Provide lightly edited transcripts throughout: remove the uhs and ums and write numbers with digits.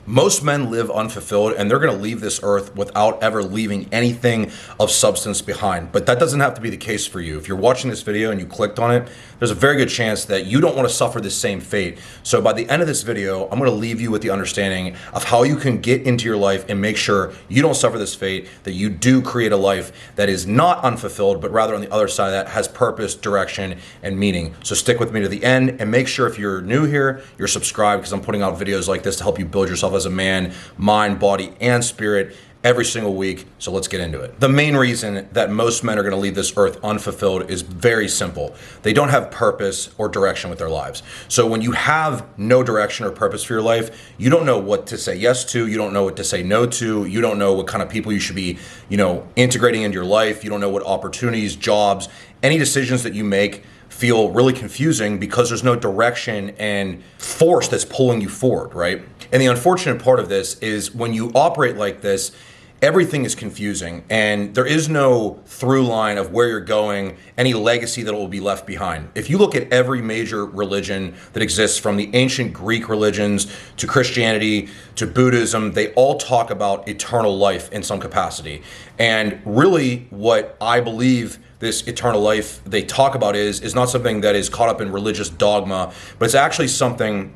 Most men live unfulfilled, and they're going to leave this earth without ever leaving anything of substance behind. But that doesn't have to be the case for you. If you're watching this video and you clicked on it, there's a very good chance that you don't want to suffer the same fate. So by the end of this video, I'm going to leave you with the understanding of how you can get into your life and make sure you don't suffer this fate, that you do create a life that is not unfulfilled, but rather on the other side of that has purpose, direction, and meaning. So stick with me to the end, and make sure if you're new here, you're subscribed, because I'm putting out videos like this to help you build yourself as a man, mind, body, and spirit every single week. So let's get into it. The main reason that most men are going to leave this earth unfulfilled is very simple. They don't have purpose or direction with their lives. So when you have no direction or purpose for your life, you don't know what to say yes to, you don't know what to say no to, you don't know what kind of people you should be, integrating into your life, you don't know what opportunities, jobs, any decisions that you make feel really confusing because there's no direction and force that's pulling you forward, right? And the unfortunate part of this is when you operate like this, everything is confusing and there is no through line of where you're going, any legacy that will be left behind. If you look at every major religion that exists, from the ancient Greek religions to Christianity to Buddhism, they all talk about eternal life in some capacity. And really what I believe this eternal life they talk about is not something that is caught up in religious dogma, but it's actually something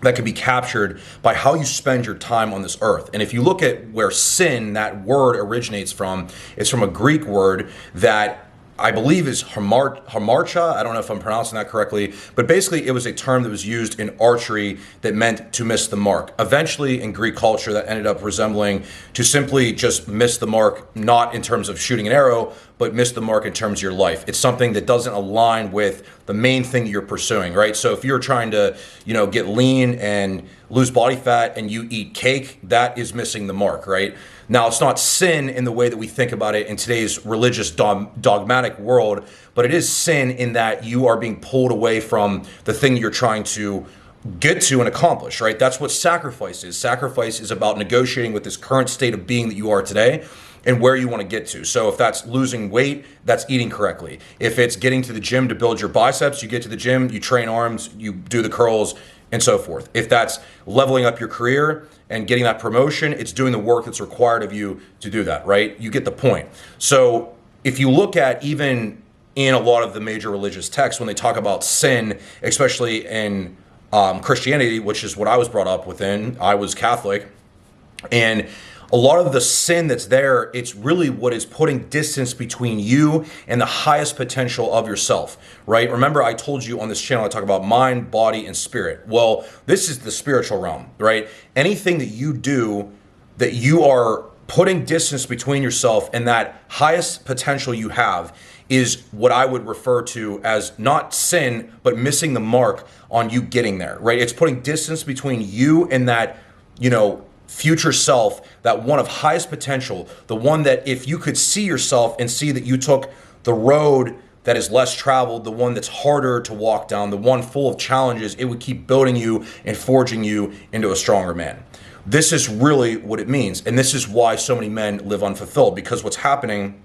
that can be captured by how you spend your time on this earth. And if you look at where sin, that word originates from, it's from a Greek word that I believe is hamartia. I don't know if I'm pronouncing that correctly, but basically it was a term that was used in archery that meant to miss the mark. Eventually in Greek culture that ended up resembling to simply just miss the mark, not in terms of shooting an arrow, but miss the mark in terms of your life. It's something that doesn't align with the main thing you're pursuing, right? So if you're trying to, get lean and lose body fat and you eat cake, that is missing the mark, right? Now, it's not sin in the way that we think about it in today's religious dogmatic world, but it is sin in that you are being pulled away from the thing you're trying to get to and accomplish, right? That's what sacrifice is. Sacrifice is about negotiating with this current state of being that you are today and where you want to get to. So if that's losing weight, that's eating correctly. If it's getting to the gym to build your biceps, you get to the gym, you train arms, you do the curls, and so forth. If that's leveling up your career and getting that promotion, it's doing the work that's required of you to do that, right? You get the point. So if you look at even in a lot of the major religious texts, when they talk about sin, especially in Christianity, which is what I was brought up within, I was Catholic, and a lot of the sin that's there, it's really what is putting distance between you and the highest potential of yourself, right? Remember, I told you on this channel, I talk about mind, body, and spirit. Well, this is the spiritual realm, right? Anything that you do that you are putting distance between yourself and that highest potential you have is what I would refer to as not sin, but missing the mark on you getting there, right? It's putting distance between you and that, future self, that one of highest potential, the one that if you could see yourself and see that you took the road that is less traveled, the one that's harder to walk down, the one full of challenges, it would keep building you and forging you into a stronger man. This is really what it means. And this is why so many men live unfulfilled, because what's happening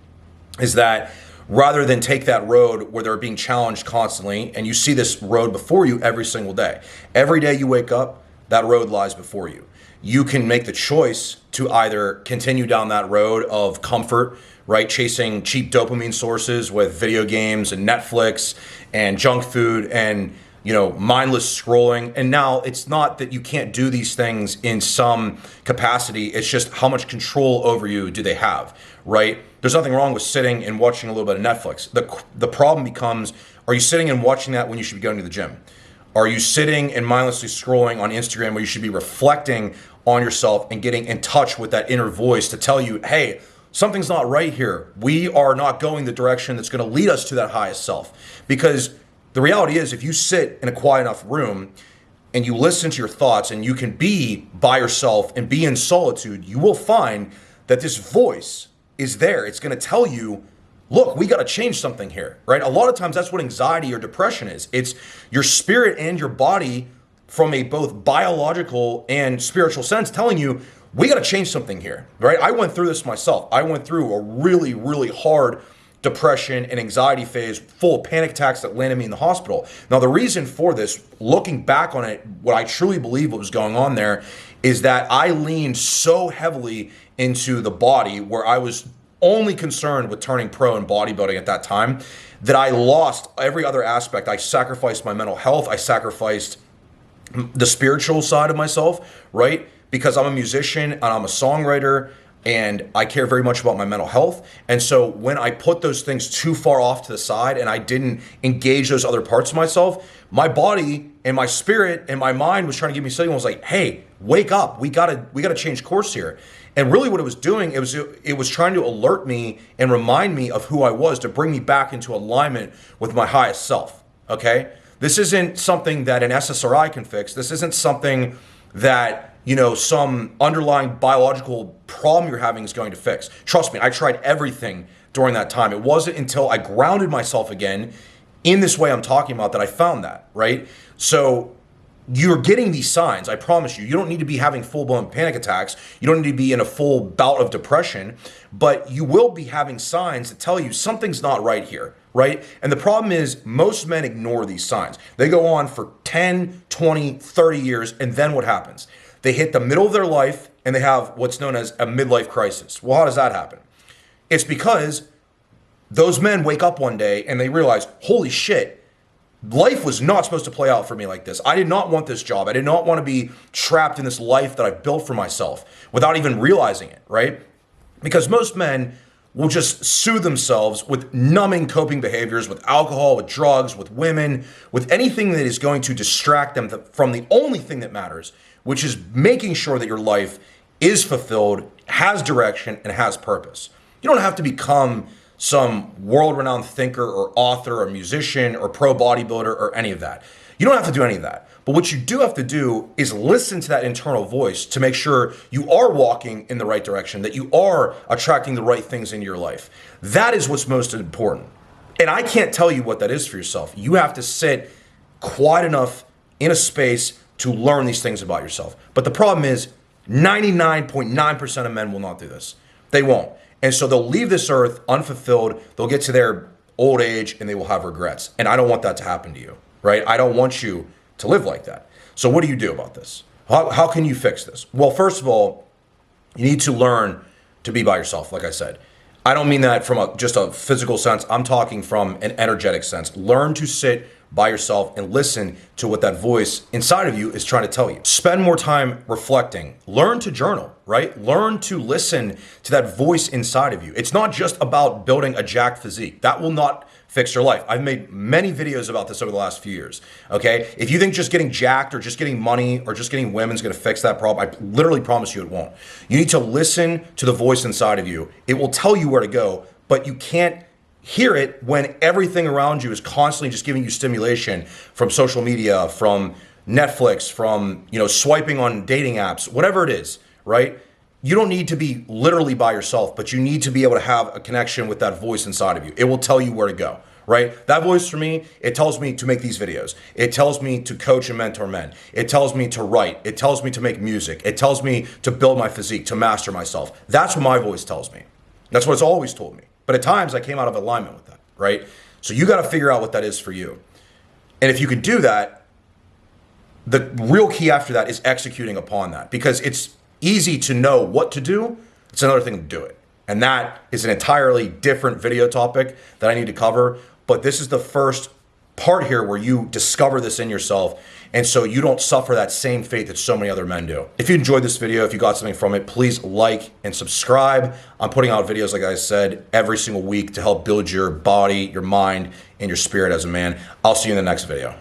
is that rather than take that road where they're being challenged constantly, and you see this road before you every single day. Every day you wake up, that road lies before you. You can make the choice to either continue down that road of comfort, right? Chasing cheap dopamine sources with video games and Netflix and junk food and, mindless scrolling. And now it's not that you can't do these things in some capacity. It's just how much control over you do they have, right? There's nothing wrong with sitting and watching a little bit of Netflix. The problem becomes, are you sitting and watching that when you should be going to the gym? Are you sitting and mindlessly scrolling on Instagram where you should be reflecting on yourself and getting in touch with that inner voice to tell you, hey, something's not right here. We are not going the direction that's going to lead us to that highest self. Because the reality is, if you sit in a quiet enough room and you listen to your thoughts and you can be by yourself and be in solitude, you will find that this voice is there. It's going to tell you, look, we got to change something here, right? A lot of times that's what anxiety or depression is. It's your spirit and your body from a both biological and spiritual sense telling you, we got to change something here, right? I went through this myself. I went through a really, really hard depression and anxiety phase full of panic attacks that landed me in the hospital. Now, the reason for this, looking back on it, what I truly believe what was going on there is that I leaned so heavily into the body, where I was only concerned with turning pro in bodybuilding at that time, that I lost every other aspect. I sacrificed my mental health. I sacrificed the spiritual side of myself, right? Because I'm a musician and I'm a songwriter and I care very much about my mental health. And so when I put those things too far off to the side and I didn't engage those other parts of myself, my body and my spirit and my mind was trying to give me signals like, hey, wake up. We gotta change course here. And really what it was doing, it was trying to alert me and remind me of who I was, to bring me back into alignment with my highest self, okay? This isn't something that an SSRI can fix. This isn't something that, some underlying biological problem you're having is going to fix. Trust me, I tried everything during that time. It wasn't until I grounded myself again in this way I'm talking about that I found that, right? So you're getting these signs, I promise you. You don't need to be having full-blown panic attacks. You don't need to be in a full bout of depression, but you will be having signs that tell you something's not right here, right? And the problem is most men ignore these signs. They go on for 10, 20, 30 years, and then what happens? They hit the middle of their life and they have what's known as a midlife crisis. Well, how does that happen? It's because those men wake up one day and they realize, holy shit, life was not supposed to play out for me like this. I did not want this job. I did not want to be trapped in this life that I've built for myself without even realizing it, right? Because most men will just soothe themselves with numbing coping behaviors, with alcohol, with drugs, with women, with anything that is going to distract them from the only thing that matters, which is making sure that your life is fulfilled, has direction, and has purpose. You don't have to become some world-renowned thinker or author or musician or pro bodybuilder or any of that. You don't have to do any of that. But what you do have to do is listen to that internal voice to make sure you are walking in the right direction, that you are attracting the right things into your life. That is what's most important. And I can't tell you what that is for yourself. You have to sit quiet enough in a space to learn these things about yourself. But the problem is 99.9% of men will not do this. They won't. And so they'll leave this earth unfulfilled. They'll get to their old age and they will have regrets. And I don't want that to happen to you, right? I don't want you to live like that. So what do you do about this? How can you fix this? Well, first of all, you need to learn to be by yourself, like I said. I don't mean that from just a physical sense. I'm talking from an energetic sense. Learn to sit by yourself and listen to what that voice inside of you is trying to tell you. Spend more time reflecting. Learn to journal, right? Learn to listen to that voice inside of you. It's not just about building a jacked physique. That will not fix your life. I've made many videos about this over the last few years, okay? If you think just getting jacked or just getting money or just getting women is gonna fix that problem, I literally promise you it won't. You need to listen to the voice inside of you. It will tell you where to go, but you can't hear it when everything around you is constantly just giving you stimulation from social media, from Netflix, from swiping on dating apps, whatever it is, right? You don't need to be literally by yourself, but you need to be able to have a connection with that voice inside of you. It will tell you where to go, right? That voice for me, it tells me to make these videos. It tells me to coach and mentor men. It tells me to write. It tells me to make music. It tells me to build my physique, to master myself. That's what my voice tells me. That's what it's always told me. But at times I came out of alignment with that, right? So you got to figure out what that is for you. And if you could do that, the real key after that is executing upon that, because it's easy to know what to do. It's another thing to do it. And that is an entirely different video topic that I need to cover. But this is the first part here where you discover this in yourself, and so you don't suffer that same fate that so many other men do. If you enjoyed this video, if you got something from it, please like and subscribe. I'm putting out videos, like I said, every single week to help build your body, your mind, and your spirit as a man. I'll see you in the next video.